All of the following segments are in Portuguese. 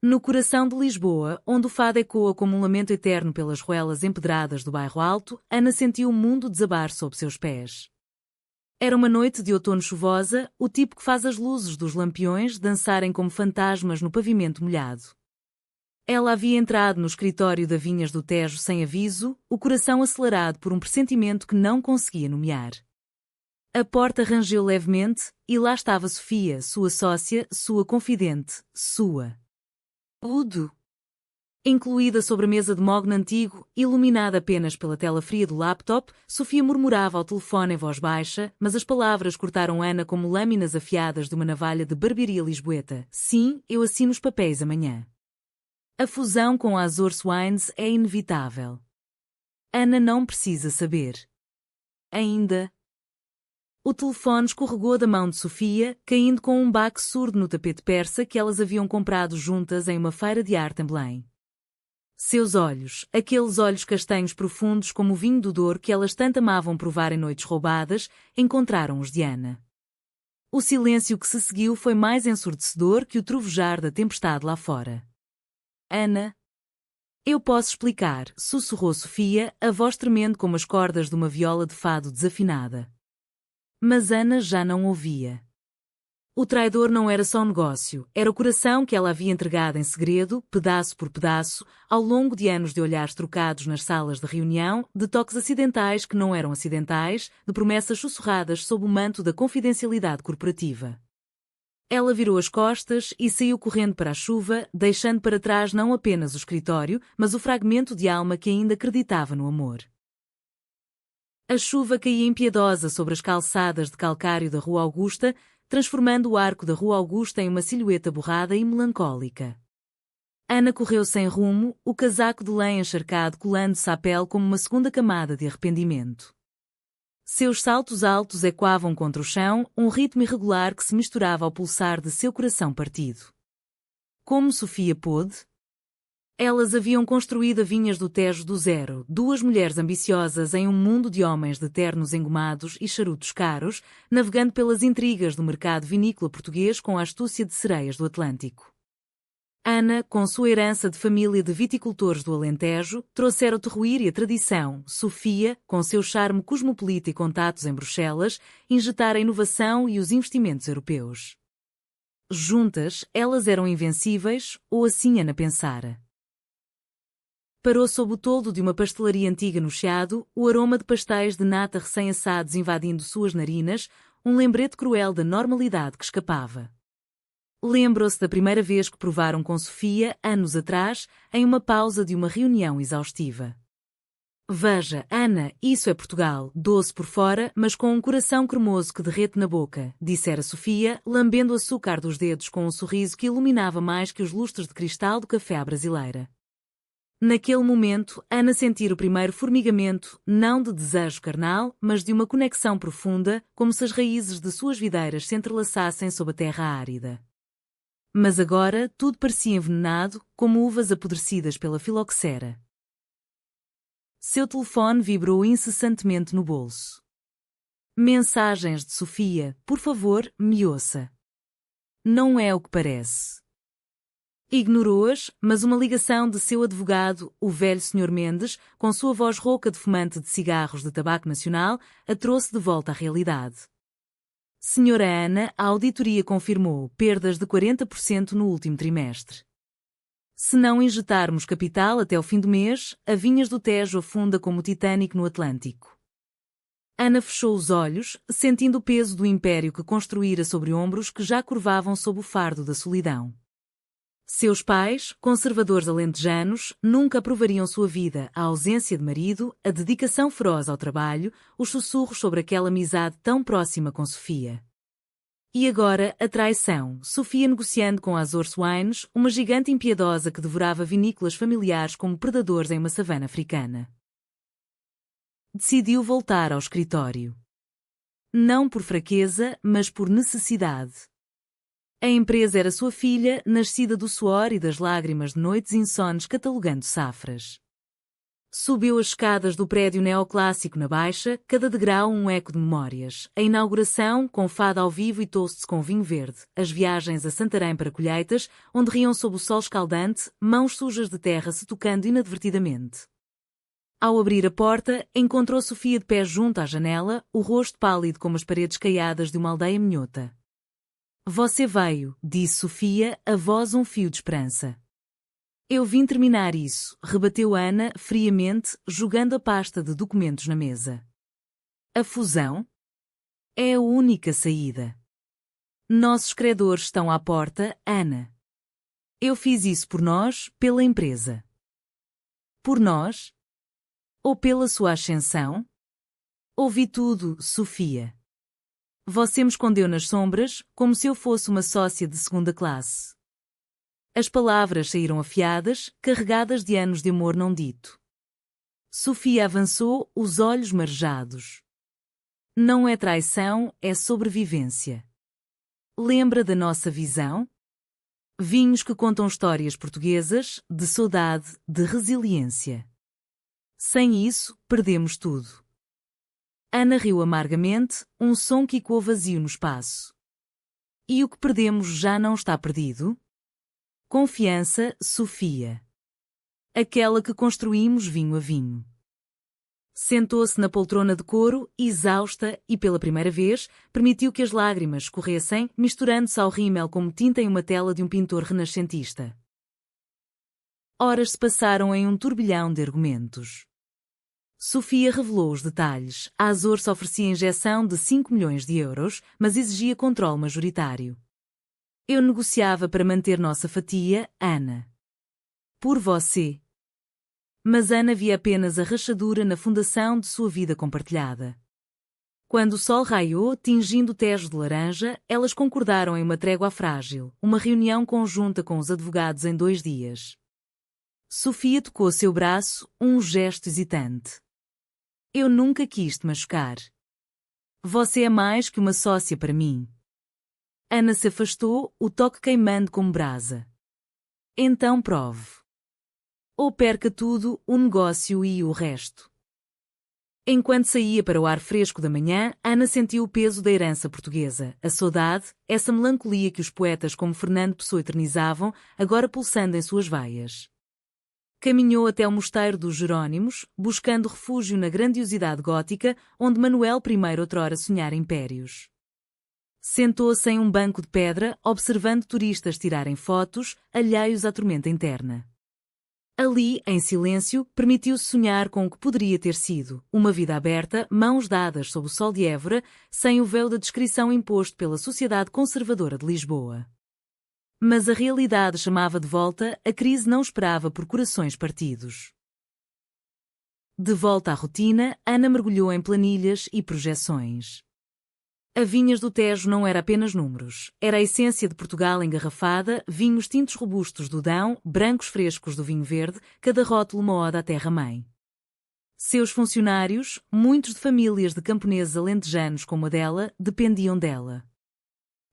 No coração de Lisboa, onde o fado ecoa como um lamento eterno pelas ruelas empedradas do bairro Alto, Ana sentiu o mundo desabar sob seus pés. Era uma noite de outono chuvosa, o tipo que faz as luzes dos lampiões dançarem como fantasmas no pavimento molhado. Ela havia entrado no escritório da Vinhas do Tejo sem aviso, o coração acelerado por um pressentimento que não conseguia nomear. A porta rangeu levemente, e lá estava Sofia, sua sócia, sua confidente, sua Udo. Incluída sobre a mesa de mogno antigo, iluminada apenas pela tela fria do laptop, Sofia murmurava ao telefone em voz baixa, mas as palavras cortaram Ana como lâminas afiadas de uma navalha de barbearia lisboeta. Sim, eu assino os papéis amanhã. A fusão com a Azores Wines é inevitável. Ana não precisa saber. Ainda. O telefone escorregou da mão de Sofia, caindo com um baque surdo no tapete persa que elas haviam comprado juntas em uma feira de arte em Belém. Seus olhos, aqueles olhos castanhos profundos como o vinho do Douro que elas tanto amavam provar em noites roubadas, encontraram os de Ana. O silêncio que se seguiu foi mais ensurdecedor que o trovejar da tempestade lá fora. Ana. Eu posso explicar, sussurrou Sofia, a voz tremendo como as cordas de uma viola de fado desafinada. Mas Ana já não ouvia. O traidor não era só negócio, era o coração que ela havia entregado em segredo, pedaço por pedaço, ao longo de anos de olhares trocados nas salas de reunião, de toques acidentais que não eram acidentais, de promessas sussurradas sob o manto da confidencialidade corporativa. Ela virou as costas e saiu correndo para a chuva, deixando para trás não apenas o escritório, mas o fragmento de alma que ainda acreditava no amor. A chuva caía impiedosa sobre as calçadas de calcário da Rua Augusta, transformando o arco da Rua Augusta em uma silhueta borrada e melancólica. Ana correu sem rumo, o casaco de lã encharcado colando-se à pele como uma segunda camada de arrependimento. Seus saltos altos ecoavam contra o chão, um ritmo irregular que se misturava ao pulsar de seu coração partido. Como Sofia pôde? Elas haviam construído a Vinhas do Tejo do zero, duas mulheres ambiciosas em um mundo de homens de ternos engomados e charutos caros, navegando pelas intrigas do mercado vinícola português com a astúcia de sereias do Atlântico. Ana, com sua herança de família de viticultores do Alentejo, trouxera o terroir e a tradição. Sofia, com seu charme cosmopolita e contatos em Bruxelas, injetara a inovação e os investimentos europeus. Juntas, elas eram invencíveis, ou assim Ana pensara. Parou sob o toldo de uma pastelaria antiga no Chiado, o aroma de pastéis de nata recém-assados invadindo suas narinas, um lembrete cruel da normalidade que escapava. Lembrou-se da primeira vez que provaram com Sofia, anos atrás, em uma pausa de uma reunião exaustiva. Veja, Ana, isso é Portugal, doce por fora, mas com um coração cremoso que derrete na boca, dissera Sofia, lambendo o açúcar dos dedos com um sorriso que iluminava mais que os lustres de cristal do café à brasileira. Naquele momento, Ana sentira o primeiro formigamento, não de desejo carnal, mas de uma conexão profunda, como se as raízes de suas videiras se entrelaçassem sob a terra árida. Mas agora tudo parecia envenenado, como uvas apodrecidas pela filoxera. Seu telefone vibrou incessantemente no bolso. Mensagens de Sofia, por favor, me ouça. Não é o que parece. Ignorou-as, mas uma ligação de seu advogado, o velho Sr. Mendes, com sua voz rouca de fumante de cigarros de tabaco nacional, a trouxe de volta à realidade. Senhora Ana, a auditoria confirmou perdas de 40% no último trimestre. Se não injetarmos capital até o fim do mês, a Vinhas do Tejo afunda como o Titanic no Atlântico. Ana fechou os olhos, sentindo o peso do império que construíra sobre ombros que já curvavam sob o fardo da solidão. Seus pais, conservadores alentejanos, nunca aprovariam sua vida, a ausência de marido, a dedicação feroz ao trabalho, os sussurros sobre aquela amizade tão próxima com Sofia. E agora, a traição, Sofia negociando com a Azores Wines, uma gigante impiedosa que devorava vinícolas familiares como predadores em uma savana africana. Decidiu voltar ao escritório. Não por fraqueza, mas por necessidade. A empresa era sua filha, nascida do suor e das lágrimas de noites insones catalogando safras. Subiu as escadas do prédio neoclássico na Baixa, cada degrau um eco de memórias. A inauguração, com fado ao vivo e toasts com vinho verde. As viagens a Santarém para colheitas, onde riam sob o sol escaldante, mãos sujas de terra se tocando inadvertidamente. Ao abrir a porta, encontrou Sofia de pé junto à janela, o rosto pálido como as paredes caiadas de uma aldeia minhota. Você veio, disse Sofia, a voz um fio de esperança. Eu vim terminar isso, rebateu Ana, friamente, jogando a pasta de documentos na mesa. A fusão? É a única saída. Nossos credores estão à porta, Ana. Eu fiz isso por nós, pela empresa. Por nós? Ou pela sua ascensão? Ouvi tudo, Sofia. Você me escondeu nas sombras, como se eu fosse uma sócia de segunda classe. As palavras saíram afiadas, carregadas de anos de amor não dito. Sofia avançou, os olhos marejados. Não é traição, é sobrevivência. Lembra da nossa visão? Vinhos que contam histórias portuguesas, de saudade, de resiliência. Sem isso, perdemos tudo. Ana riu amargamente, um som que ecoou vazio no espaço. E o que perdemos já não está perdido? Confiança, Sofia. Aquela que construímos vinho a vinho. Sentou-se na poltrona de couro, exausta, e pela primeira vez, permitiu que as lágrimas escorressem, misturando-se ao rímel como tinta em uma tela de um pintor renascentista. Horas se passaram em um turbilhão de argumentos. Sofia revelou os detalhes. A Azor se oferecia injeção de 5 milhões de euros, mas exigia controle majoritário. Eu negociava para manter nossa fatia, Ana. Por você. Mas Ana via apenas a rachadura na fundação de sua vida compartilhada. Quando o sol raiou, tingindo o Tejo de laranja, elas concordaram em uma trégua frágil, uma reunião conjunta com os advogados em 2 dias. Sofia tocou seu braço, um gesto hesitante. Eu nunca quis te machucar. Você é mais que uma sócia para mim. Ana se afastou, o toque queimando como brasa. Então prove. Ou perca tudo, o negócio e o resto. Enquanto saía para o ar fresco da manhã, Ana sentiu o peso da herança portuguesa, a saudade, essa melancolia que os poetas como Fernando Pessoa eternizavam, agora pulsando em suas veias. Caminhou até o mosteiro dos Jerónimos, buscando refúgio na grandiosidade gótica, onde Manuel I outrora sonhara impérios. Sentou-se em um banco de pedra, observando turistas tirarem fotos, alheios à tormenta interna. Ali, em silêncio, permitiu-se sonhar com o que poderia ter sido, uma vida aberta, mãos dadas sob o sol de Évora, sem o véu da descrição imposto pela sociedade conservadora de Lisboa. Mas a realidade chamava de volta, a crise não esperava por corações partidos. De volta à rotina, Ana mergulhou em planilhas e projeções. A Vinhas do Tejo não era apenas números, era a essência de Portugal engarrafada, vinhos tintos robustos do Dão, brancos frescos do vinho verde, cada rótulo uma ode à terra-mãe. Seus funcionários, muitos de famílias de camponeses alentejanos como a dela, dependiam dela.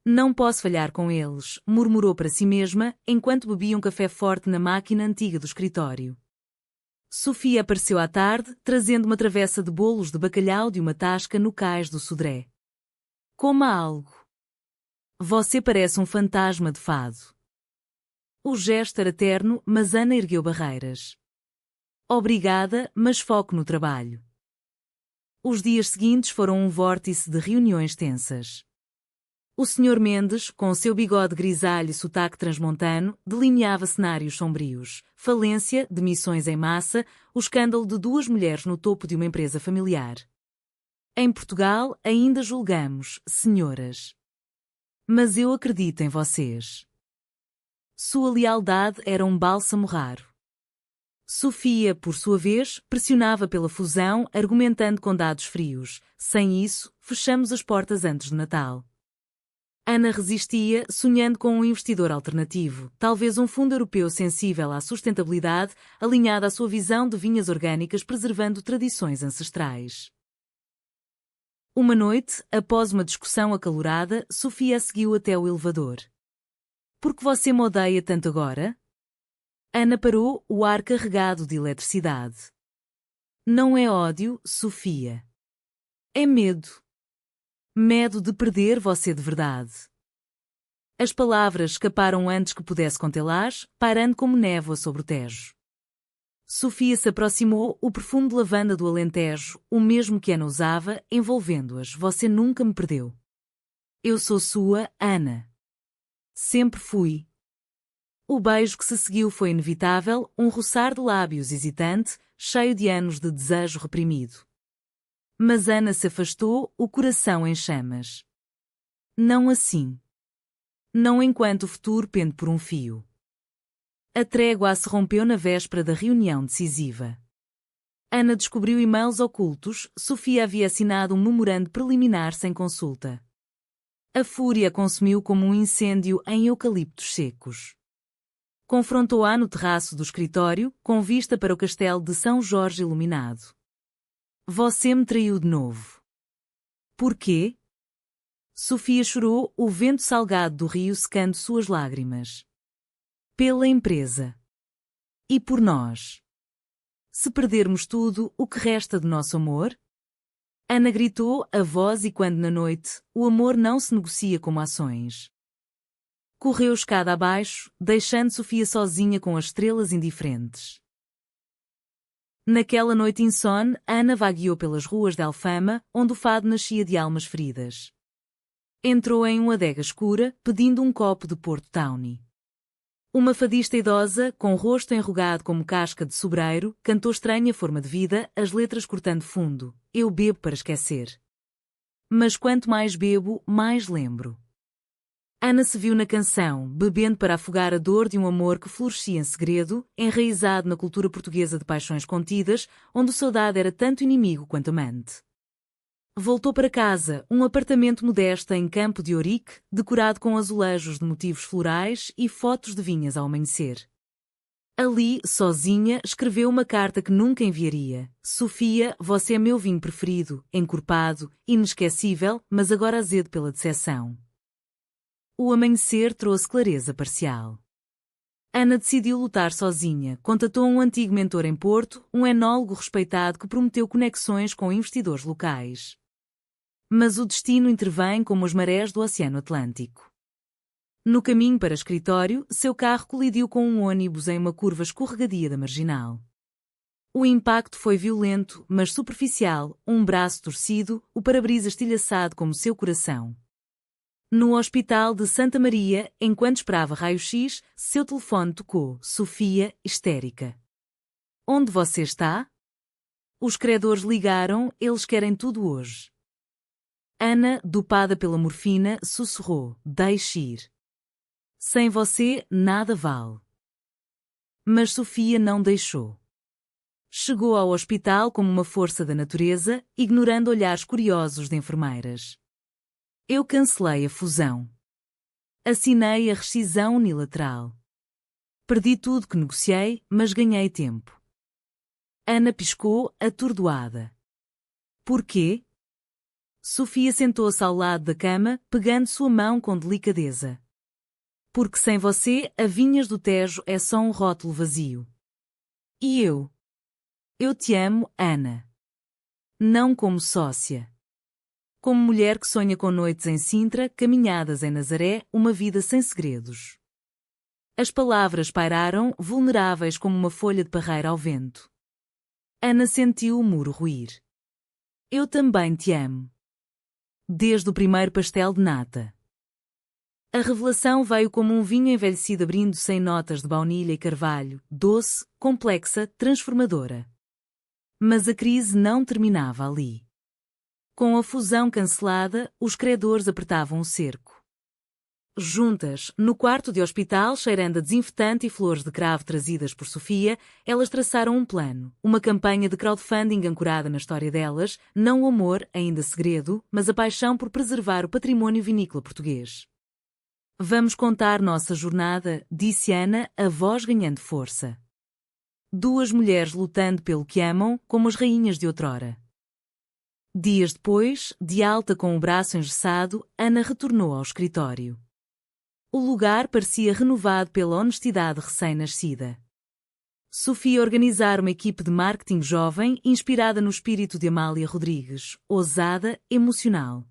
Não posso falhar com eles, murmurou para si mesma, enquanto bebia um café forte na máquina antiga do escritório. Sofia apareceu à tarde, trazendo uma travessa de bolos de bacalhau de uma tasca no cais do Sodré. Coma algo. Você parece um fantasma de fado. O gesto era terno, mas Ana ergueu barreiras. Obrigada, mas foco no trabalho. Os dias seguintes foram um vórtice de reuniões tensas. O Sr. Mendes, com seu bigode grisalho e sotaque transmontano, delineava cenários sombrios. Falência, demissões em massa, o escândalo de 2 mulheres no topo de uma empresa familiar. Em Portugal, ainda julgamos, senhoras. Mas eu acredito em vocês. Sua lealdade era um bálsamo raro. Sofia, por sua vez, pressionava pela fusão, argumentando com dados frios. Sem isso, fechamos as portas antes de Natal. Ana resistia, sonhando com um investidor alternativo, talvez um fundo europeu sensível à sustentabilidade, alinhado à sua visão de vinhas orgânicas preservando tradições ancestrais. Uma noite, após uma discussão acalorada, Sofia a seguiu até o elevador. Por que você me odeia tanto agora? Ana parou, o ar carregado de eletricidade. Não é ódio, Sofia. É medo. Medo de perder você de verdade. As palavras escaparam antes que pudesse contê-las, pairando como névoa sobre o Tejo. Sofia se aproximou, o perfume de lavanda do Alentejo, o mesmo que Ana usava, envolvendo-as. Você nunca me perdeu. Eu sou sua, Ana. Sempre fui. O beijo que se seguiu foi inevitável, um roçar de lábios hesitante, cheio de anos de desejo reprimido. Mas Ana se afastou, o coração em chamas. Não assim. Não enquanto o futuro pende por um fio. A trégua se rompeu na véspera da reunião decisiva. Ana descobriu e-mails ocultos, Sofia havia assinado um memorando preliminar sem consulta. A fúria a consumiu como um incêndio em eucaliptos secos. Confrontou-a no terraço do escritório, com vista para o castelo de São Jorge iluminado. Você me traiu de novo. Por quê? Sofia chorou, o vento salgado do rio secando suas lágrimas. Pela empresa. E por nós. Se perdermos tudo, o que resta do nosso amor? Ana gritou, a voz e quando na noite, o amor não se negocia como ações. Correu escada abaixo, deixando Sofia sozinha com as estrelas indiferentes. Naquela noite insone, Ana vagueou pelas ruas de Alfama, onde o fado nascia de almas feridas. Entrou em uma adega escura, pedindo um copo de Porto Tawny. Uma fadista idosa, com o rosto enrugado como casca de sobreiro, cantou estranha forma de vida, as letras cortando fundo. Eu bebo para esquecer. Mas quanto mais bebo, mais lembro. Ana se viu na canção, bebendo para afogar a dor de um amor que florescia em segredo, enraizado na cultura portuguesa de paixões contidas, onde a saudade era tanto inimigo quanto amante. Voltou para casa, um apartamento modesto em Campo de Ourique, decorado com azulejos de motivos florais e fotos de vinhas ao amanhecer. Ali, sozinha, escreveu uma carta que nunca enviaria. Sofia, você é meu vinho preferido, encorpado, inesquecível, mas agora azedo pela decepção. O amanhecer trouxe clareza parcial. Ana decidiu lutar sozinha, contatou um antigo mentor em Porto, um enólogo respeitado que prometeu conexões com investidores locais. Mas o destino intervém como as marés do Oceano Atlântico. No caminho para o escritório, seu carro colidiu com um ônibus em uma curva escorregadia da Marginal. O impacto foi violento, mas superficial, um braço torcido, o para-brisa estilhaçado como seu coração. No hospital de Santa Maria, enquanto esperava raio-x, seu telefone tocou. Sofia, histérica. Onde você está? Os credores ligaram, eles querem tudo hoje. Ana, dopada pela morfina, sussurrou, deixe ir. Sem você, nada vale. Mas Sofia não deixou. Chegou ao hospital como uma força da natureza, ignorando olhares curiosos de enfermeiras. Eu cancelei a fusão. Assinei a rescisão unilateral. Perdi tudo que negociei, mas ganhei tempo. Ana piscou, atordoada. Por quê? Sofia sentou-se ao lado da cama, pegando sua mão com delicadeza. Porque sem você, a Vinhas do Tejo é só um rótulo vazio. E eu? Eu te amo, Ana. Não como sócia. Como mulher que sonha com noites em Sintra, caminhadas em Nazaré, uma vida sem segredos. As palavras pairaram, vulneráveis como uma folha de parreira ao vento. Ana sentiu o muro ruir. Eu também te amo. Desde o primeiro pastel de nata. A revelação veio como um vinho envelhecido abrindo-se em notas de baunilha e carvalho, doce, complexa, transformadora. Mas a crise não terminava ali. Com a fusão cancelada, os credores apertavam o cerco. Juntas, no quarto de hospital cheirando a desinfetante e flores de cravo trazidas por Sofia, elas traçaram um plano, uma campanha de crowdfunding ancorada na história delas, não o amor, ainda segredo, mas a paixão por preservar o património vinícola português. Vamos contar nossa jornada, disse Ana, a voz ganhando força. Duas mulheres lutando pelo que amam, como as rainhas de outrora. Dias depois, de alta com o braço engessado, Ana retornou ao escritório. O lugar parecia renovado pela honestidade recém-nascida. Sofia organizara uma equipe de marketing jovem inspirada no espírito de Amália Rodrigues, ousada, emocional.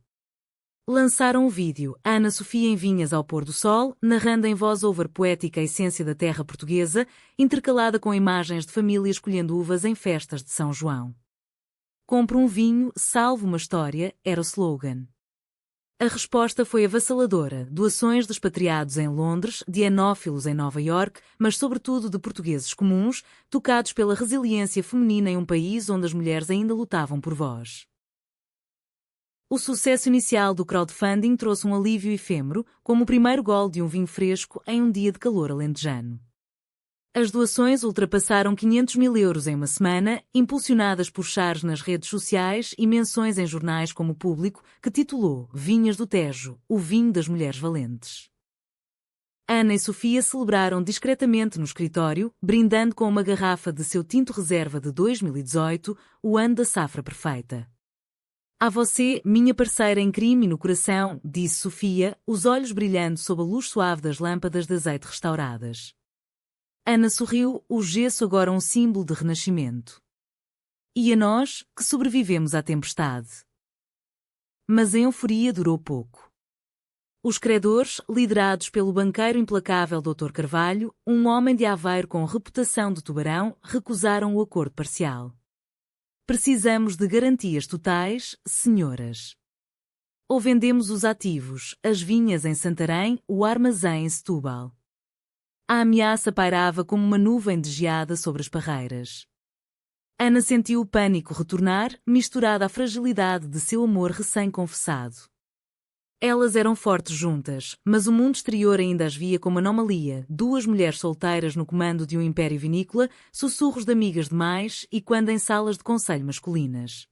Lançaram o vídeo Ana Sofia em Vinhas ao pôr do sol, narrando em voz-over poética a essência da terra portuguesa, intercalada com imagens de famílias colhendo uvas em festas de São João. Compre um vinho, salve uma história, era o slogan. A resposta foi avassaladora, doações de expatriados em Londres, de enófilos em Nova Iorque, mas sobretudo de portugueses comuns, tocados pela resiliência feminina em um país onde as mulheres ainda lutavam por voz. O sucesso inicial do crowdfunding trouxe um alívio efêmero, como o primeiro gole de um vinho fresco em um dia de calor alentejano. As doações ultrapassaram 500 mil euros em uma semana, impulsionadas por shares nas redes sociais e menções em jornais como o Público, que titulou Vinhas do Tejo, o vinho das mulheres valentes. Ana e Sofia celebraram discretamente no escritório, brindando com uma garrafa de seu tinto reserva de 2018, o ano da safra perfeita. A você, minha parceira em crime e no coração, disse Sofia, os olhos brilhando sob a luz suave das lâmpadas de azeite restauradas. Ana sorriu, o gesso agora um símbolo de renascimento. E a nós, que sobrevivemos à tempestade. Mas a euforia durou pouco. Os credores, liderados pelo banqueiro implacável Dr. Carvalho, um homem de Aveiro com reputação de tubarão, recusaram o acordo parcial. Precisamos de garantias totais, senhoras. Ou vendemos os ativos, as vinhas em Santarém, o armazém em Setúbal. A ameaça pairava como uma nuvem de geada sobre as parreiras. Ana sentiu o pânico retornar, misturado à fragilidade de seu amor recém-confessado. Elas eram fortes juntas, mas o mundo exterior ainda as via como anomalia, duas mulheres solteiras no comando de um império vinícola, sussurros de amigas demais e quando em salas de conselho masculinas.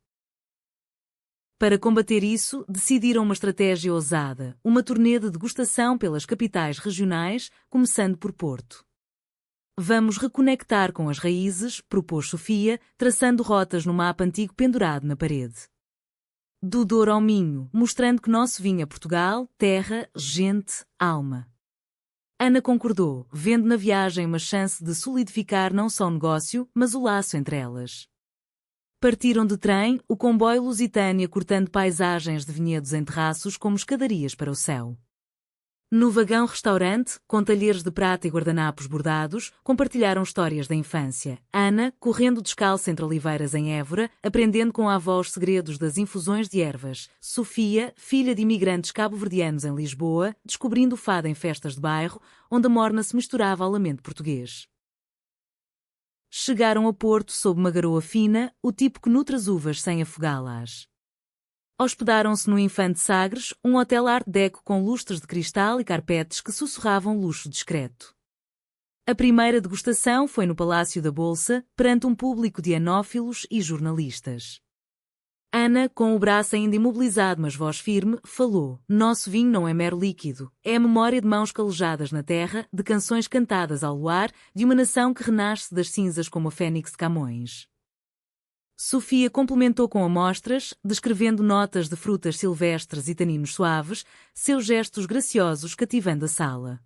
Para combater isso, decidiram uma estratégia ousada, uma turnê de degustação pelas capitais regionais, começando por Porto. Vamos reconectar com as raízes, propôs Sofia, traçando rotas no mapa antigo pendurado na parede. Do Douro ao Minho, mostrando que nosso vinho é Portugal, terra, gente, alma. Ana concordou, vendo na viagem uma chance de solidificar não só o negócio, mas o laço entre elas. Partiram de trem, o comboio Lusitânia cortando paisagens de vinhedos em terraços como escadarias para o céu. No vagão-restaurante, com talheres de prata e guardanapos bordados, compartilharam histórias da infância. Ana, correndo descalça entre oliveiras em Évora, aprendendo com a avó os segredos das infusões de ervas. Sofia, filha de imigrantes cabo-verdianos em Lisboa, descobrindo o fado em festas de bairro, onde a morna se misturava ao lamento português. Chegaram a Porto sob uma garoa fina, o tipo que nutre as uvas sem afogá-las. Hospedaram-se no Infante Sagres, um hotel art déco com lustres de cristal e carpetes que sussurravam luxo discreto. A primeira degustação foi no Palácio da Bolsa, perante um público de enófilos e jornalistas. Ana, com o braço ainda imobilizado mas voz firme, falou: nosso vinho não é mero líquido, é a memória de mãos calejadas na terra, de canções cantadas ao luar, de uma nação que renasce das cinzas como a fênix de Camões. Sofia complementou com amostras, descrevendo notas de frutas silvestres e taninos suaves, seus gestos graciosos cativando a sala.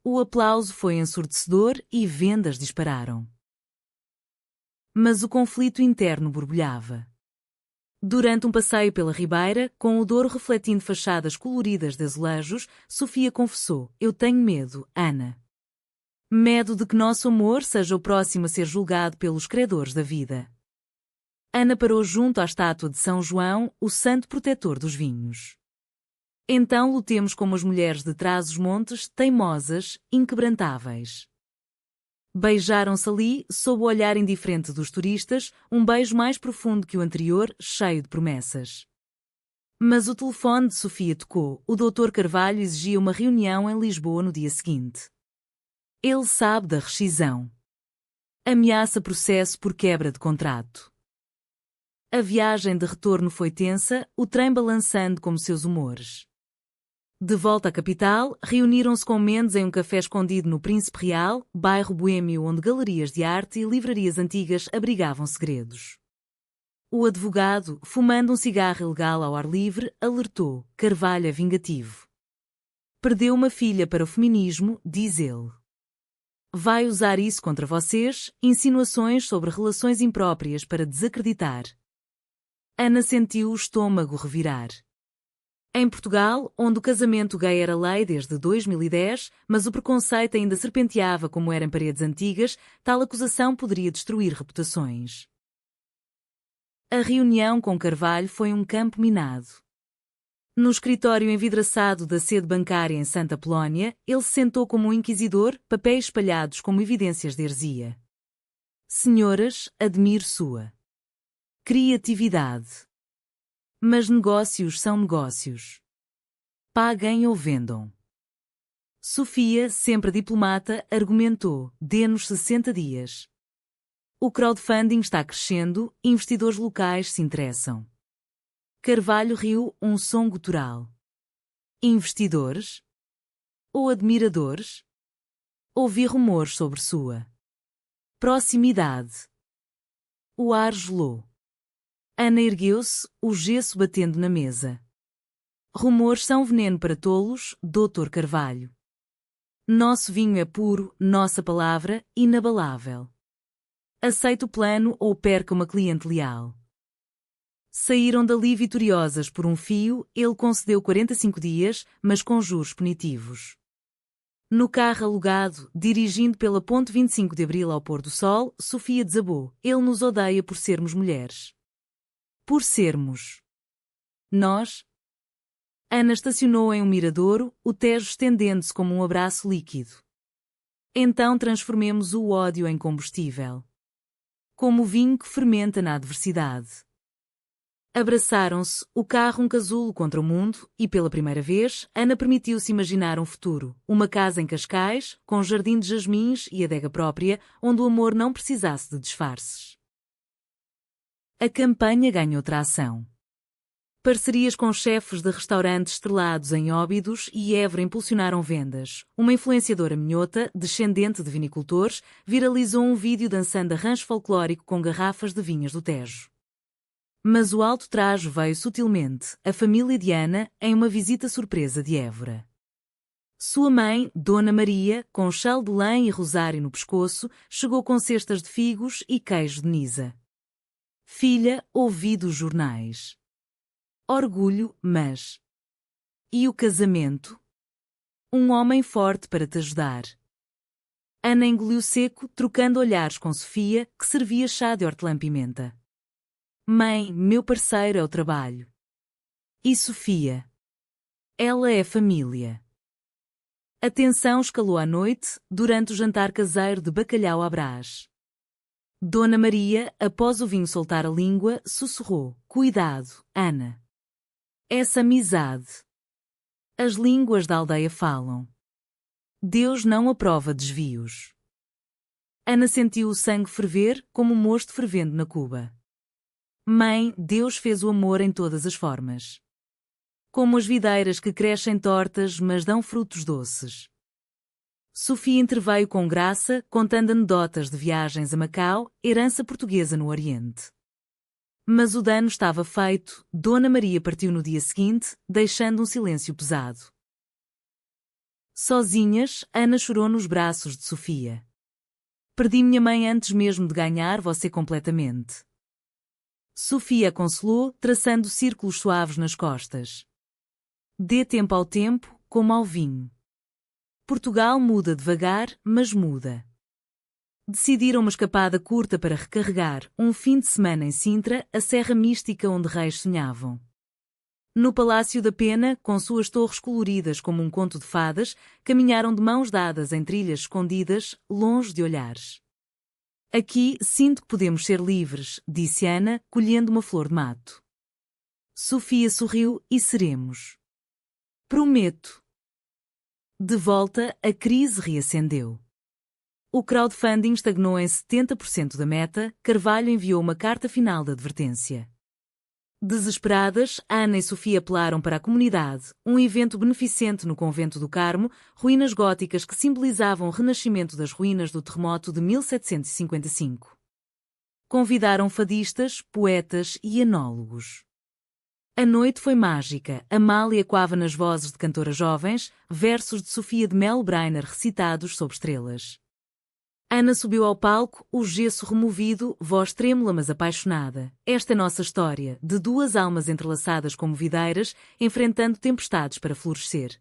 O aplauso foi ensurdecedor e vendas dispararam. Mas o conflito interno borbulhava. Durante um passeio pela Ribeira, com o Douro refletindo fachadas coloridas de azulejos, Sofia confessou: eu tenho medo, Ana. Medo de que nosso amor seja o próximo a ser julgado pelos credores da vida. Ana parou junto à estátua de São João, o santo protetor dos vinhos. Então lutemos como as mulheres de Trás-os-Montes, teimosas, inquebrantáveis. Beijaram-se ali, sob o olhar indiferente dos turistas, um beijo mais profundo que o anterior, cheio de promessas. Mas o telefone de Sofia tocou, o Dr. Carvalho exigia uma reunião em Lisboa no dia seguinte. Ele sabe da rescisão. Ameaça processo por quebra de contrato. A viagem de retorno foi tensa, o trem balançando como seus humores. De volta à capital, reuniram-se com Mendes em um café escondido no Príncipe Real, bairro boêmio onde galerias de arte e livrarias antigas abrigavam segredos. O advogado, fumando um cigarro ilegal ao ar livre, alertou: Carvalho é vingativo. Perdeu uma filha para o feminismo, diz ele. vai usar isso contra vocês, insinuações sobre relações impróprias para desacreditar. Ana sentiu o estômago revirar. Em Portugal, onde o casamento gay era lei desde 2010, mas o preconceito ainda serpenteava como era em paredes antigas, tal acusação poderia destruir reputações. A reunião com Carvalho foi um campo minado. No escritório envidraçado da sede bancária em Santa Polónia, ele se sentou como um inquisidor, papéis espalhados como evidências de heresia. Senhoras, admiro sua criatividade. Mas negócios são negócios. Paguem ou vendam. Sofia, sempre diplomata, argumentou: dê-nos 60 dias. O crowdfunding está crescendo, investidores locais se interessam. Carvalho riu, um som gutural. Investidores? Ou admiradores? Ouvi rumores sobre sua proximidade. O ar gelou. Ana ergueu-se, o gesso batendo na mesa. Rumores são veneno para tolos, Dr. Carvalho. Nosso vinho é puro, nossa palavra, inabalável. Aceite o plano ou perca uma cliente leal. Saíram dali vitoriosas por um fio, ele concedeu 45 dias, mas com juros punitivos. No carro alugado, dirigindo pela ponte 25 de Abril ao pôr do sol, Sofia desabou: ele nos odeia por sermos mulheres. Por sermos nós. Ana estacionou em um miradouro, o Tejo estendendo-se como um abraço líquido. Então transformemos o ódio em combustível. Como o vinho que fermenta na adversidade. Abraçaram-se, o carro um casulo contra o mundo, e pela primeira vez, Ana permitiu-se imaginar um futuro, uma casa em Cascais, com jardim de jasmins e adega própria, onde o amor não precisasse de disfarces. A campanha ganhou tração. Parcerias com chefes de restaurantes estrelados em Óbidos e Évora impulsionaram vendas. Uma influenciadora minhota, descendente de vinicultores, viralizou um vídeo dançando arranjo folclórico com garrafas de vinhas do Tejo. Mas o alto trajo veio sutilmente, a família de Ana, em uma visita surpresa de Évora. Sua mãe, Dona Maria, com chal de lã e rosário no pescoço, chegou com cestas de figos e queijo de Nisa. Filha, ouvi dos jornais. Orgulho, mas... E o casamento? Um homem forte para te ajudar. Ana engoliu seco, trocando olhares com Sofia, que servia chá de hortelã-pimenta. Mãe, meu parceiro é o trabalho. E Sofia? Ela é família. A tensão escalou à noite, durante o jantar caseiro de bacalhau à Brás. Dona Maria, após o vinho soltar a língua, sussurrou: cuidado, Ana. Essa amizade. As línguas da aldeia falam. Deus não aprova desvios. Ana sentiu o sangue ferver, como um mosto fervendo na cuba. Mãe, Deus fez o amor em todas as formas. Como as videiras que crescem tortas, mas dão frutos doces. Sofia interveio com graça, contando anedotas de viagens a Macau, herança portuguesa no Oriente. Mas o dano estava feito, Dona Maria partiu no dia seguinte, deixando um silêncio pesado. Sozinhas, Ana chorou nos braços de Sofia. Perdi minha mãe antes mesmo de ganhar você completamente. Sofia a consolou, traçando círculos suaves nas costas. Dê tempo ao tempo, como ao vinho. Portugal muda devagar, mas muda. Decidiram uma escapada curta para recarregar, um fim de semana em Sintra, a serra mística onde reis sonhavam. No Palácio da Pena, com suas torres coloridas como um conto de fadas, caminharam de mãos dadas em trilhas escondidas, longe de olhares. Aqui sinto que podemos ser livres, disse Ana, colhendo uma flor de mato. Sofia sorriu e seremos. Prometo. De volta, a crise reacendeu. O crowdfunding estagnou em 70% da meta, Carvalho enviou uma carta final de advertência. Desesperadas, Ana e Sofia apelaram para a comunidade, um evento beneficente no Convento do Carmo, ruínas góticas que simbolizavam o renascimento das ruínas do terremoto de 1755. Convidaram fadistas, poetas e enólogos. A noite foi mágica, Amália coava nas vozes de cantoras jovens, versos de Sofia de Melo Brainer recitados sob estrelas. Ana subiu ao palco, o gesso removido, voz trêmula mas apaixonada. Esta é nossa história, de duas almas entrelaçadas como videiras, enfrentando tempestades para florescer.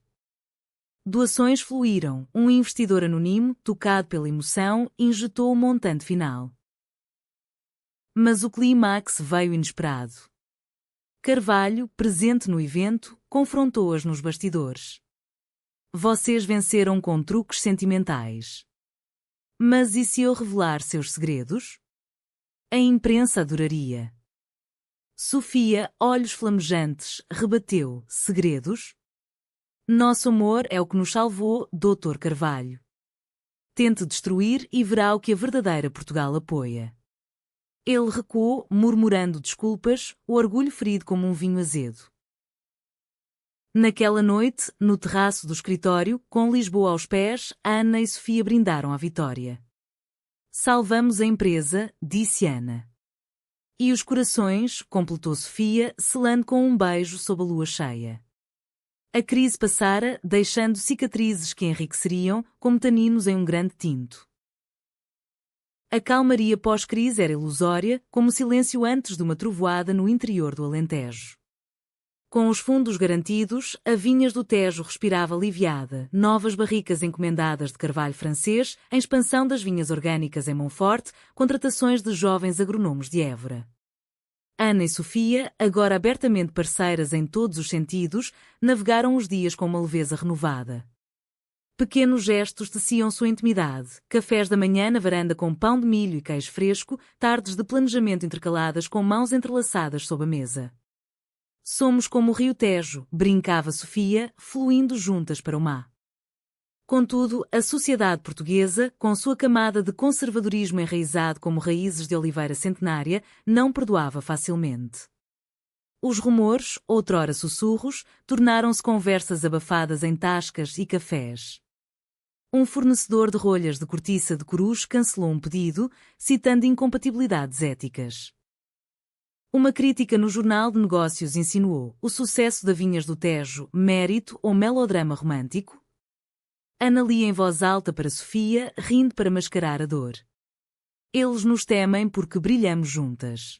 Doações fluíram, um investidor anônimo, tocado pela emoção, injetou o montante final. Mas o clímax veio inesperado. Carvalho, presente no evento, confrontou-as nos bastidores. Vocês venceram com truques sentimentais. Mas e se eu revelar seus segredos? A imprensa adoraria. Sofia, olhos flamejantes, rebateu: segredos? Nosso amor é o que nos salvou, Dr. Carvalho. Tente destruir e verá o que a verdadeira Portugal apoia. Ele recuou, murmurando desculpas, o orgulho ferido como um vinho azedo. Naquela noite, no terraço do escritório, com Lisboa aos pés, Ana e Sofia brindaram à vitória. Salvamos a empresa, disse Ana. E os corações, completou Sofia, selando com um beijo sob a lua cheia. A crise passara, deixando cicatrizes que enriqueceriam, como taninos em um grande tinto. A calmaria pós-crise era ilusória, como o silêncio antes de uma trovoada no interior do Alentejo. Com os fundos garantidos, a Vinhas do Tejo respirava aliviada, novas barricas encomendadas de carvalho francês, em expansão das vinhas orgânicas em Monforte, contratações de jovens agronômos de Évora. Ana e Sofia, agora abertamente parceiras em todos os sentidos, navegaram os dias com uma leveza renovada. Pequenos gestos teciam sua intimidade, cafés da manhã na varanda com pão de milho e queijo fresco, tardes de planejamento intercaladas com mãos entrelaçadas sob a mesa. Somos como o rio Tejo, brincava Sofia, fluindo juntas para o mar. Contudo, a sociedade portuguesa, com sua camada de conservadorismo enraizado como raízes de oliveira centenária, não perdoava facilmente. Os rumores, outrora sussurros, tornaram-se conversas abafadas em tascas e cafés. Um fornecedor de rolhas de cortiça de corus cancelou um pedido, citando incompatibilidades éticas. Uma crítica no Jornal de Negócios insinuou: o sucesso da Vinhas do Tejo, mérito ou melodrama romântico? Ana lia em voz alta para Sofia, rindo para mascarar a dor. Eles nos temem porque brilhamos juntas.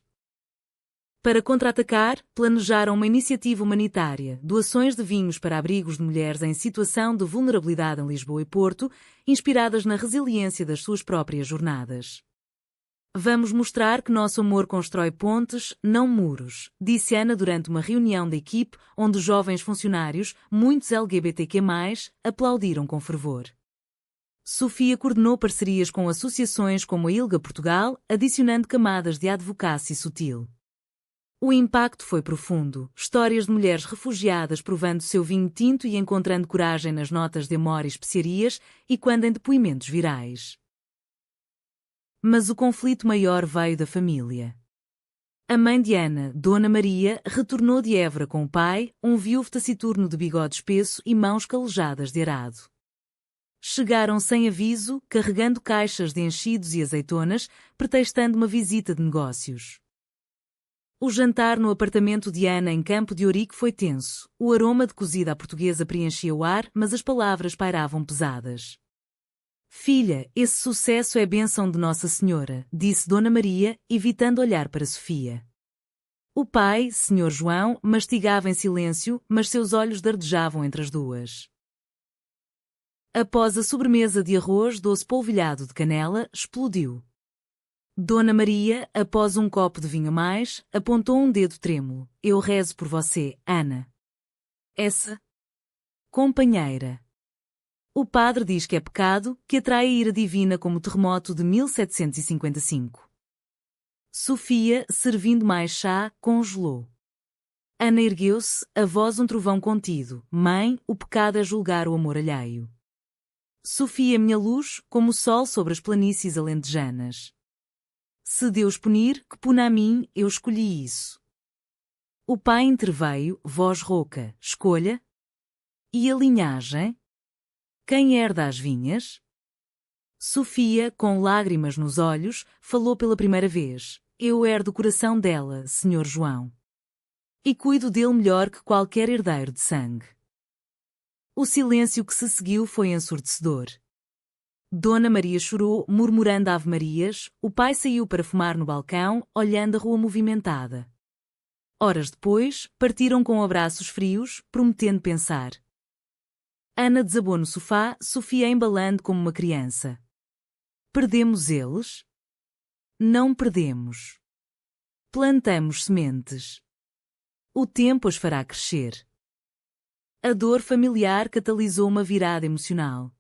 Para contra-atacar, planejaram uma iniciativa humanitária, doações de vinhos para abrigos de mulheres em situação de vulnerabilidade em Lisboa e Porto, inspiradas na resiliência das suas próprias jornadas. Vamos mostrar que nosso amor constrói pontes, não muros, disse Ana durante uma reunião da equipe onde os jovens funcionários, muitos LGBTQ+, aplaudiram com fervor. Sofia coordenou parcerias com associações como a ILGA Portugal, adicionando camadas de advocacy sutil. O impacto foi profundo, histórias de mulheres refugiadas provando seu vinho tinto e encontrando coragem nas notas de amor e especiarias, e quando em depoimentos virais. Mas o conflito maior veio da família. A mãe de Ana, Dona Maria, retornou de Évora com o pai, um viúvo taciturno de bigode espesso e mãos calejadas de arado. Chegaram sem aviso, carregando caixas de enchidos e azeitonas, pretextando uma visita de negócios. O jantar no apartamento de Ana em Campo de Ourique foi tenso. O aroma de cozida à portuguesa preenchia o ar, mas as palavras pairavam pesadas. Filha, esse sucesso é bênção de Nossa Senhora, disse Dona Maria, evitando olhar para Sofia. O pai, Sr. João, mastigava em silêncio, mas seus olhos dardejavam entre as duas. Após a sobremesa de arroz doce polvilhado de canela, explodiu. Dona Maria, após um copo de vinho a mais, apontou um dedo trêmulo. Eu rezo por você, Ana. Essa companheira. O padre diz que é pecado, que atrai a ira divina como o terremoto de 1755. Sofia, servindo mais chá, congelou. Ana ergueu-se, a voz um trovão contido. Mãe, o pecado é julgar o amor alheio. Sofia, minha luz, como o sol sobre as planícies alentejanas. Se Deus punir, que puna a mim, eu escolhi isso. O pai interveio, voz rouca, escolha. E a linhagem? Quem herda as vinhas? Sofia, com lágrimas nos olhos, falou pela primeira vez. Eu herdo o coração dela, Sr. João. E cuido dele melhor que qualquer herdeiro de sangue. O silêncio que se seguiu foi ensurdecedor. Dona Maria chorou, murmurando ave-marias. O pai saiu para fumar no balcão, olhando a rua movimentada. Horas depois, partiram com abraços frios, prometendo pensar. Ana desabou no sofá, Sofia embalando como uma criança. Perdemos eles? Não perdemos. Plantamos sementes. O tempo as fará crescer. A dor familiar catalisou uma virada emocional.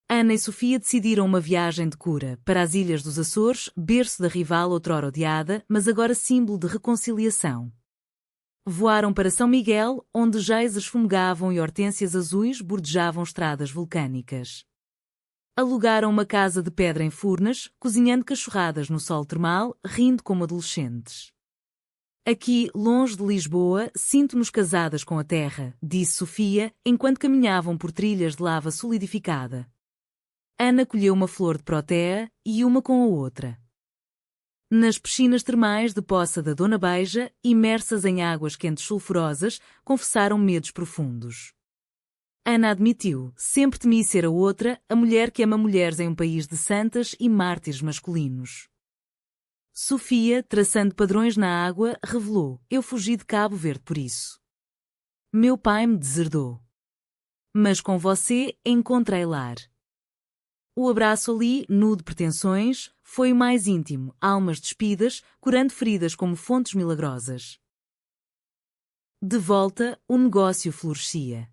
Ana e Sofia decidiram uma viagem de cura para as Ilhas dos Açores, berço da rival outrora odiada, mas agora símbolo de reconciliação. Voaram para São Miguel, onde geisers fumegavam e hortênsias azuis bordejavam estradas vulcânicas. Alugaram uma casa de pedra em Furnas, cozinhando cachorradas no sol termal, rindo como adolescentes. Aqui, longe de Lisboa, sinto-nos casadas com a terra, disse Sofia, enquanto caminhavam por trilhas de lava solidificada. Ana colheu uma flor de protea e uma com a outra. Nas piscinas termais de Poça da Dona Beija, imersas em águas quentes sulfurosas, confessaram medos profundos. Ana admitiu, sempre temi ser a outra, a mulher que ama mulheres em um país de santas e mártires masculinos. Sofia, traçando padrões na água, revelou, eu fugi de Cabo Verde por isso. Meu pai me deserdou. Mas com você, encontrei lar. O abraço ali, nu de pretensões, foi o mais íntimo, almas despidas, curando feridas como fontes milagrosas. De volta, o negócio florescia.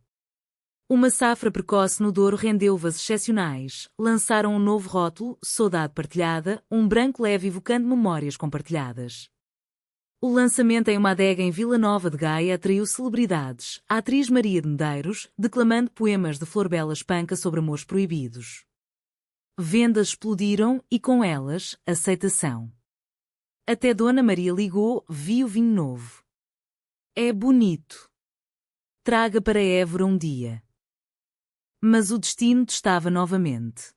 Uma safra precoce no Douro rendeu uvas excepcionais, lançaram um novo rótulo, saudade partilhada, um branco leve evocando memórias compartilhadas. O lançamento em uma adega em Vila Nova de Gaia atraiu celebridades, a atriz Maria de Medeiros, declamando poemas de Florbela Espanca sobre amores proibidos. Vendas explodiram e, com elas, aceitação. Até Dona Maria ligou, viu vinho novo. É bonito. Traga para Évora um dia. Mas o destino testava novamente.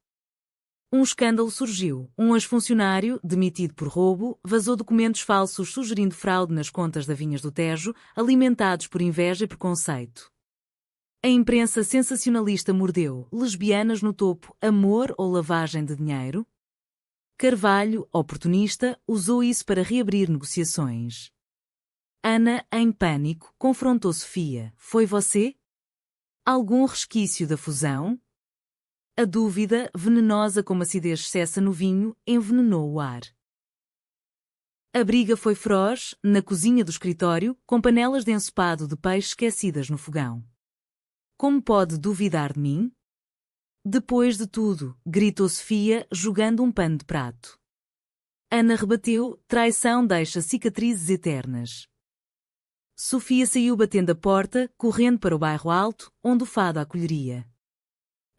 Um escândalo surgiu. Um ex-funcionário, demitido por roubo, vazou documentos falsos sugerindo fraude nas contas da Vinhas do Tejo, alimentados por inveja e preconceito. A imprensa sensacionalista mordeu, lesbianas no topo, amor ou lavagem de dinheiro? Carvalho, oportunista, usou isso para reabrir negociações. Ana, em pânico, confrontou Sofia. Foi você? Algum resquício da fusão? A dúvida, venenosa como a acidez cessa no vinho, envenenou o ar. A briga foi feroz, na cozinha do escritório, com panelas de ensopado de peixe esquecidas no fogão. Como pode duvidar de mim? Depois de tudo, gritou Sofia, jogando um pano de prato. Ana rebateu, traição deixa cicatrizes eternas. Sofia saiu batendo a porta, correndo para o bairro alto, onde o fado a acolheria.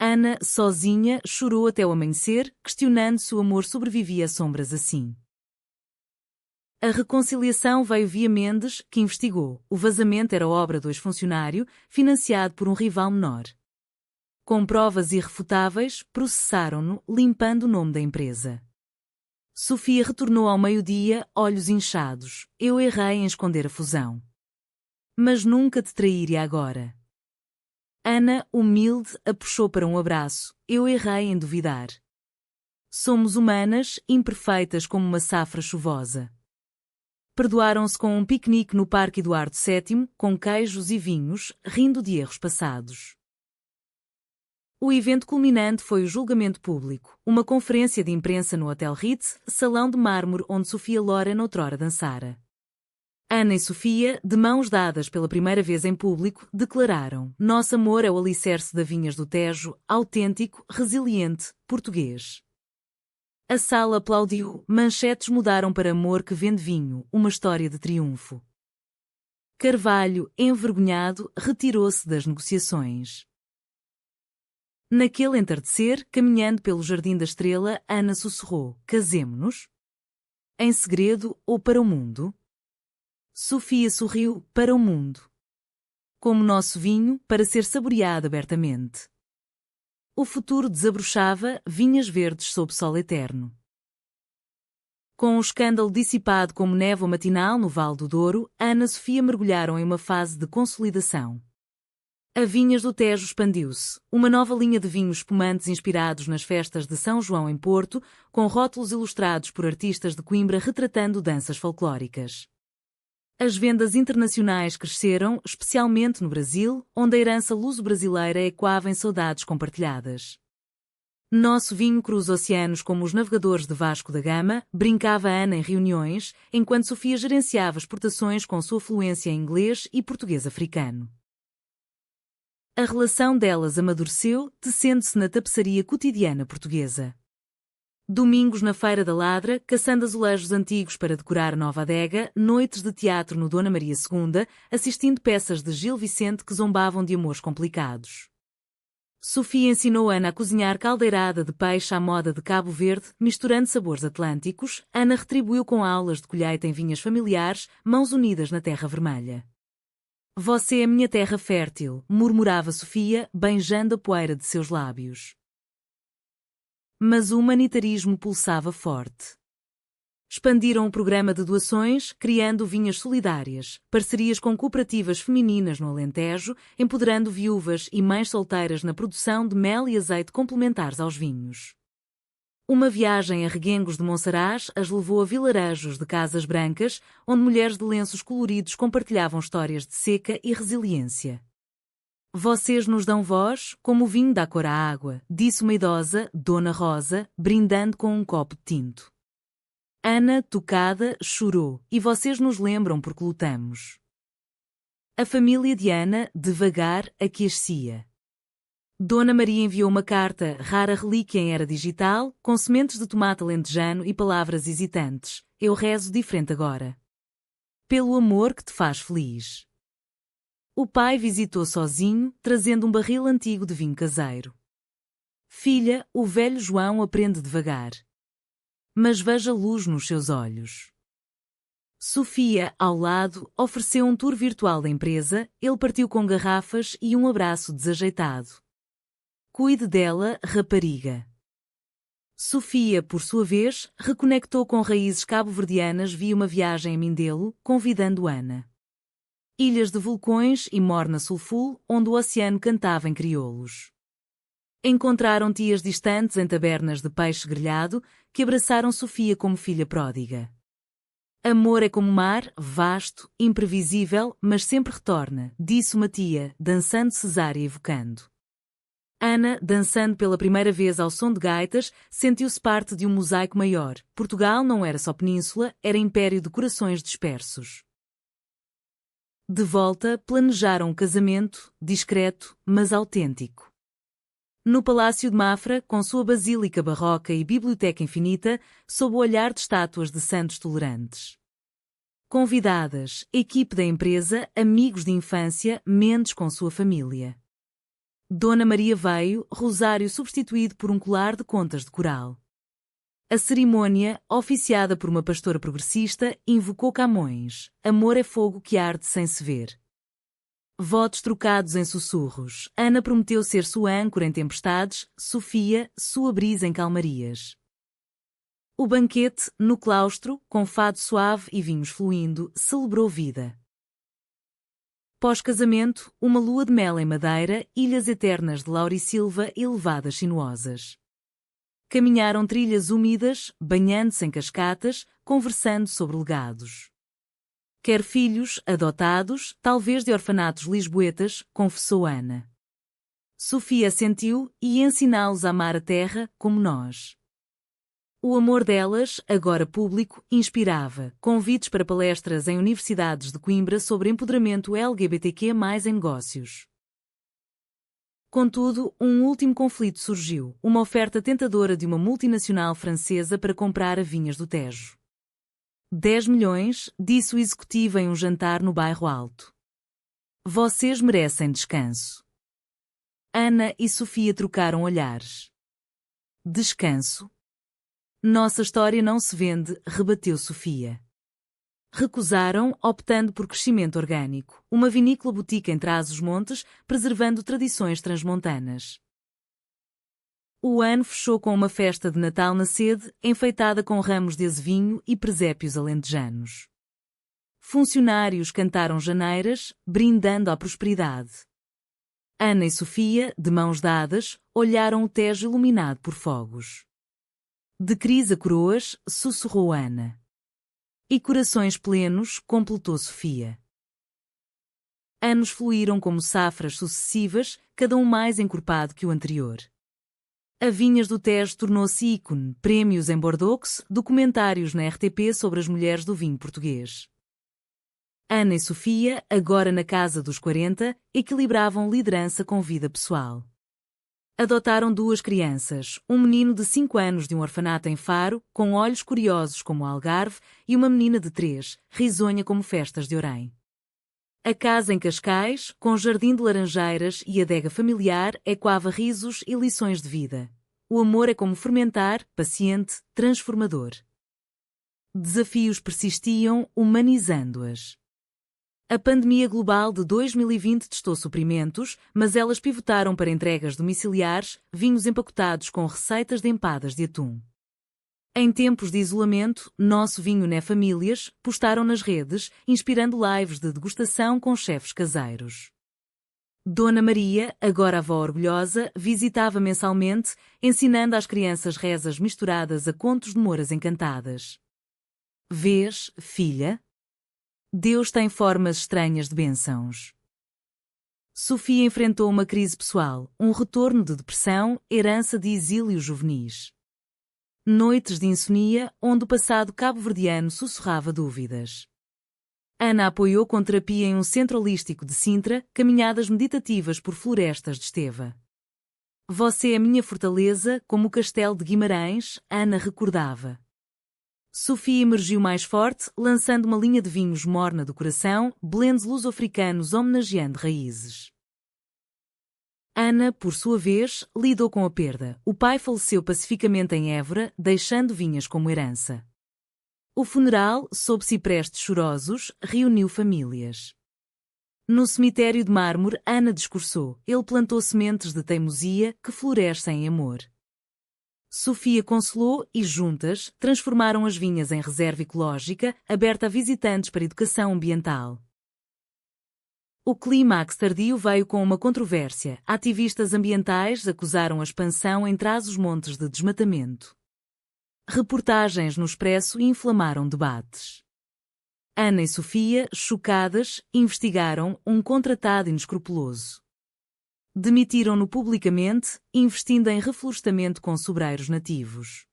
Ana, sozinha, chorou até o amanhecer, questionando se o amor sobrevivia a sombras assim. A reconciliação veio via Mendes, que investigou. O vazamento era obra do ex-funcionário, financiado por um rival menor. Com provas irrefutáveis, processaram-no, limpando o nome da empresa. Sofia retornou ao meio-dia, olhos inchados. Eu errei em esconder a fusão. Mas nunca te trairia agora. Ana, humilde, a puxou para um abraço. Eu errei em duvidar. Somos humanas, imperfeitas como uma safra chuvosa. Perdoaram-se com um piquenique no Parque Eduardo VII, com queijos e vinhos, rindo de erros passados. O evento culminante foi o julgamento público, uma conferência de imprensa no Hotel Ritz, salão de mármore onde Sofia Loren outrora dançara. Ana e Sofia, de mãos dadas pela primeira vez em público, declararam: nosso amor é o alicerce da Vinhas do Tejo, autêntico, resiliente, português. A sala aplaudiu, manchetes mudaram para Amor que vende vinho, uma história de triunfo. Carvalho, envergonhado, retirou-se das negociações. Naquele entardecer, caminhando pelo Jardim da Estrela, Ana sussurrou: casemo-nos? Em segredo ou para o mundo? Sofia sorriu, para o mundo. Como nosso vinho, para ser saboreado abertamente. O futuro desabrochava, vinhas verdes sob sol eterno. Com o escândalo dissipado como névoa matinal no Vale do Douro, Ana e Sofia mergulharam em uma fase de consolidação. A Vinhas do Tejo expandiu-se, uma nova linha de vinhos espumantes inspirados nas festas de São João em Porto, com rótulos ilustrados por artistas de Coimbra retratando danças folclóricas. As vendas internacionais cresceram, especialmente no Brasil, onde a herança luso-brasileira ecoava em saudades compartilhadas. Nosso vinho cruza oceanos como os navegadores de Vasco da Gama, brincava Ana em reuniões, enquanto Sofia gerenciava exportações com sua fluência em inglês e português africano. A relação delas amadureceu, tecendo-se na tapeçaria cotidiana portuguesa. Domingos na Feira da Ladra, caçando azulejos antigos para decorar nova adega, noites de teatro no Dona Maria II, assistindo peças de Gil Vicente que zombavam de amores complicados. Sofia ensinou Ana a cozinhar caldeirada de peixe à moda de Cabo Verde, misturando sabores atlânticos. Ana retribuiu com aulas de colheita em vinhas familiares, mãos unidas na terra vermelha. Você é minha terra fértil, murmurava Sofia, beijando a poeira de seus lábios. Mas o humanitarismo pulsava forte. Expandiram o programa de doações, criando vinhas solidárias, parcerias com cooperativas femininas no Alentejo, empoderando viúvas e mães solteiras na produção de mel e azeite complementares aos vinhos. Uma viagem a Reguengos de Monsaraz as levou a vilarejos de casas brancas, onde mulheres de lenços coloridos compartilhavam histórias de seca e resiliência. Vocês nos dão voz, como o vinho dá cor à água, disse uma idosa, Dona Rosa, brindando com um copo de tinto. Ana, tocada, chorou, e vocês nos lembram porque lutamos. A família de Ana, devagar, aquecia. Dona Maria enviou uma carta, rara relíquia em era digital, com sementes de tomate alentejano e palavras hesitantes. Eu rezo diferente agora. Pelo amor que te faz feliz. O pai visitou sozinho, trazendo um barril antigo de vinho caseiro. Filha, o velho João aprende devagar. Mas veja luz nos seus olhos. Sofia, ao lado, ofereceu um tour virtual da empresa, ele partiu com garrafas e um abraço desajeitado. Cuide dela, rapariga. Sofia, por sua vez, reconectou com raízes cabo-verdianas via uma viagem a Mindelo, convidando Ana. Ilhas de vulcões e morna sulful, onde o oceano cantava em crioulos. Encontraram tias distantes em tabernas de peixe grelhado, que abraçaram Sofia como filha pródiga. Amor é como mar, vasto, imprevisível, mas sempre retorna, disse uma tia, dançando cesárea evocando. Ana, dançando pela primeira vez ao som de gaitas, sentiu-se parte de um mosaico maior. Portugal não era só península, era império de corações dispersos. De volta, planejaram um casamento, discreto, mas autêntico. No Palácio de Mafra, com sua basílica barroca e biblioteca infinita, sob o olhar de estátuas de santos tolerantes. Convidadas, equipe da empresa, amigos de infância, mentes com sua família. Dona Maria veio, rosário substituído por um colar de contas de coral. A cerimônia, oficiada por uma pastora progressista, invocou Camões. Amor é fogo que arde sem se ver. Votos trocados em sussurros. Ana prometeu ser sua âncora em tempestades, Sofia, sua brisa em calmarias. O banquete, no claustro, com fado suave e vinhos fluindo, celebrou vida. Pós-casamento, uma lua de mel em Madeira, ilhas eternas de Laurisilva e levadas sinuosas. Caminharam trilhas úmidas, banhando-se em cascatas, conversando sobre legados. Quer filhos, adotados, talvez de orfanatos lisboetas, confessou Ana. Sofia assentiu e ensiná-los a amar a terra, como nós. O amor delas, agora público, inspirava convites para palestras em universidades de Coimbra sobre empoderamento LGBTQ+ em negócios. Contudo, um último conflito surgiu, uma oferta tentadora de uma multinacional francesa para comprar a Vinhas do Tejo. 10 milhões, disse o executivo em um jantar no Bairro Alto. Vocês merecem descanso. Ana e Sofia trocaram olhares. Descanso? Nossa história não se vende, rebateu Sofia. Recusaram, optando por crescimento orgânico, uma vinícola boutique em Trás-os-Montes, preservando tradições transmontanas. O ano fechou com uma festa de Natal na sede, enfeitada com ramos de azevinho e presépios alentejanos. Funcionários cantaram janeiras, brindando à prosperidade. Ana e Sofia, de mãos dadas, olharam o Tejo iluminado por fogos. De cris a coroas, sussurrou Ana. E corações plenos, completou Sofia. Anos fluíram como safras sucessivas, cada um mais encorpado que o anterior. A Vinhas do Tejo tornou-se ícone, prémios em Bordeaux, documentários na RTP sobre as mulheres do vinho português. Ana e Sofia, agora na casa dos 40, equilibravam liderança com vida pessoal. Adotaram 2 crianças, um menino de 5 anos de um orfanato em Faro, com olhos curiosos como o Algarve, e uma menina de 3, risonha como festas de Orém. A casa em Cascais, com jardim de laranjeiras e adega familiar, ecoava risos e lições de vida. O amor é como fermentar, paciente, transformador. Desafios persistiam, humanizando-as. A pandemia global de 2020 testou suprimentos, mas elas pivotaram para entregas domiciliares, vinhos empacotados com receitas de empadas de atum. Em tempos de isolamento, Nosso Vinho Né Famílias postaram nas redes, inspirando lives de degustação com chefes caseiros. Dona Maria, agora avó orgulhosa, visitava mensalmente, ensinando às crianças rezas misturadas a contos de moras encantadas. Vês, filha? Deus tem formas estranhas de bênçãos. Sofia enfrentou uma crise pessoal, um retorno de depressão, herança de exílio juvenis. Noites de insomnia, onde o passado cabo-verdiano sussurrava dúvidas. Ana apoiou com terapia em um centro holístico de Sintra, caminhadas meditativas por florestas de Esteva. Você é minha fortaleza, como o castelo de Guimarães, Ana recordava. Sofia emergiu mais forte, lançando uma linha de vinhos morna do coração, blends luso-africanos homenageando raízes. Ana, por sua vez, lidou com a perda. O pai faleceu pacificamente em Évora, deixando vinhas como herança. O funeral, sob ciprestes chorosos, reuniu famílias. No cemitério de mármore, Ana discursou. Ele plantou sementes de teimosia que florescem em amor. Sofia consolou e, juntas, transformaram as vinhas em reserva ecológica, aberta a visitantes para educação ambiental. O clímax tardio veio com uma controvérsia. Ativistas ambientais acusaram a expansão em Trás-os-Montes de desmatamento. Reportagens no Expresso inflamaram debates. Ana e Sofia, chocadas, investigaram um contratado inescrupuloso. Demitiram-no publicamente, investindo em reflorestamento com sobreiros nativos.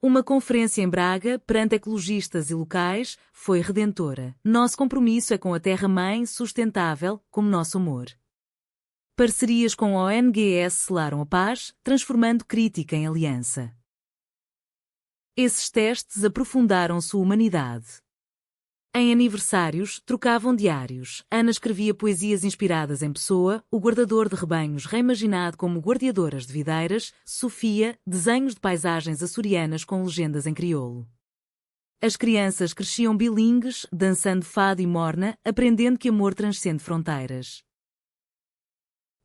Uma conferência em Braga, perante ecologistas e locais, foi redentora. Nosso compromisso é com a terra-mãe sustentável, como nosso amor. Parcerias com a ONGs selaram a paz, transformando crítica em aliança. Esses testes aprofundaram sua humanidade. Em aniversários, trocavam diários. Ana escrevia poesias inspiradas em Pessoa, o guardador de rebanhos reimaginado como guardeadoras de videiras, Sofia, desenhos de paisagens açorianas com legendas em crioulo. As crianças cresciam bilingues, dançando fado e morna, aprendendo que amor transcende fronteiras.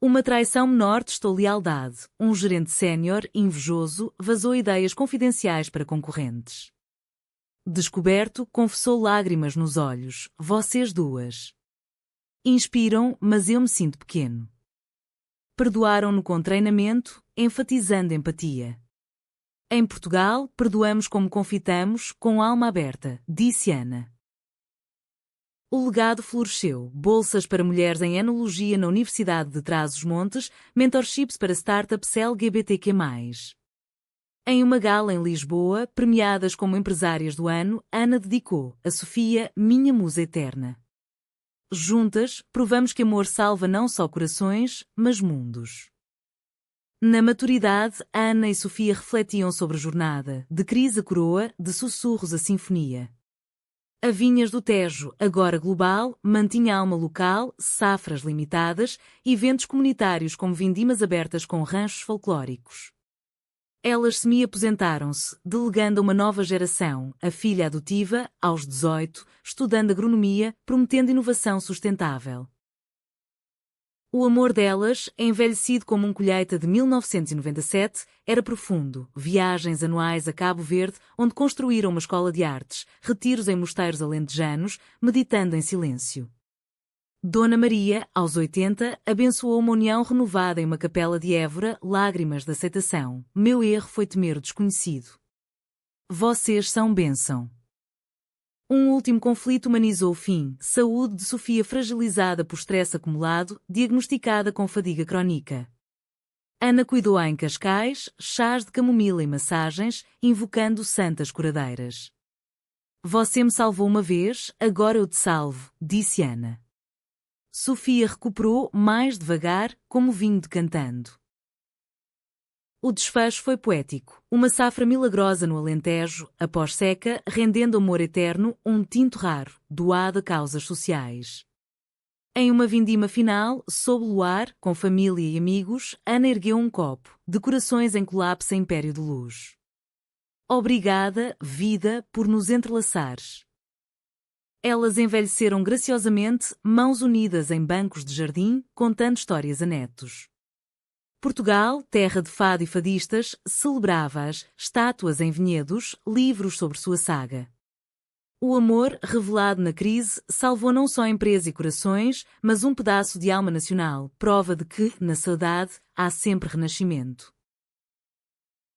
Uma traição menor testou lealdade. Um gerente sénior, invejoso, vazou ideias confidenciais para concorrentes. Descoberto, confessou lágrimas nos olhos. Vocês duas inspiram, mas eu me sinto pequeno. Perdoaram-no com treinamento, enfatizando empatia. Em Portugal, perdoamos como confitamos, com alma aberta, disse Ana. O legado floresceu. Bolsas para mulheres em enologia na Universidade de Trás-os-Montes, mentorships para startups LGBTQ+. Em uma gala em Lisboa, premiadas como empresárias do ano, Ana dedicou a Sofia, minha musa eterna. Juntas, provamos que amor salva não só corações, mas mundos. Na maturidade, Ana e Sofia refletiam sobre a jornada, de cris a coroa, de sussurros a sinfonia. A Vinhas do Tejo, agora global, mantinha alma local, safras limitadas, eventos comunitários como vindimas abertas com ranchos folclóricos. Elas semi-aposentaram-se, delegando a uma nova geração, a filha adotiva, aos 18, estudando agronomia, prometendo inovação sustentável. O amor delas, envelhecido como um colheita de 1997, era profundo. Viagens anuais a Cabo Verde, onde construíram uma escola de artes, retiros em mosteiros alentejanos, meditando em silêncio. Dona Maria, aos 80, abençoou uma união renovada em uma capela de Évora, lágrimas de aceitação. Meu erro foi temer o desconhecido. Vocês são bênção. Um último conflito humanizou o fim. Saúde de Sofia fragilizada por estresse acumulado, diagnosticada com fadiga crónica. Ana cuidou-a em Cascais, chás de camomila e massagens, invocando santas curadeiras. Você me salvou uma vez, agora eu te salvo, disse Ana. Sofia recuperou mais devagar, como vinho decantando. O desfecho foi poético. Uma safra milagrosa no Alentejo, após seca, rendendo amor eterno, um tinto raro, doado a causas sociais. Em uma vindima final, sob o luar, com família e amigos, Ana ergueu um copo, de corações em colapso a império de luz. Obrigada, vida, por nos entrelaçares. Elas envelheceram graciosamente, mãos unidas em bancos de jardim, contando histórias a netos. Portugal, terra de fado e fadistas, celebrava-as, estátuas em vinhedos, livros sobre sua saga. O amor, revelado na crise, salvou não só empresa e corações, mas um pedaço de alma nacional, prova de que, na saudade, há sempre renascimento.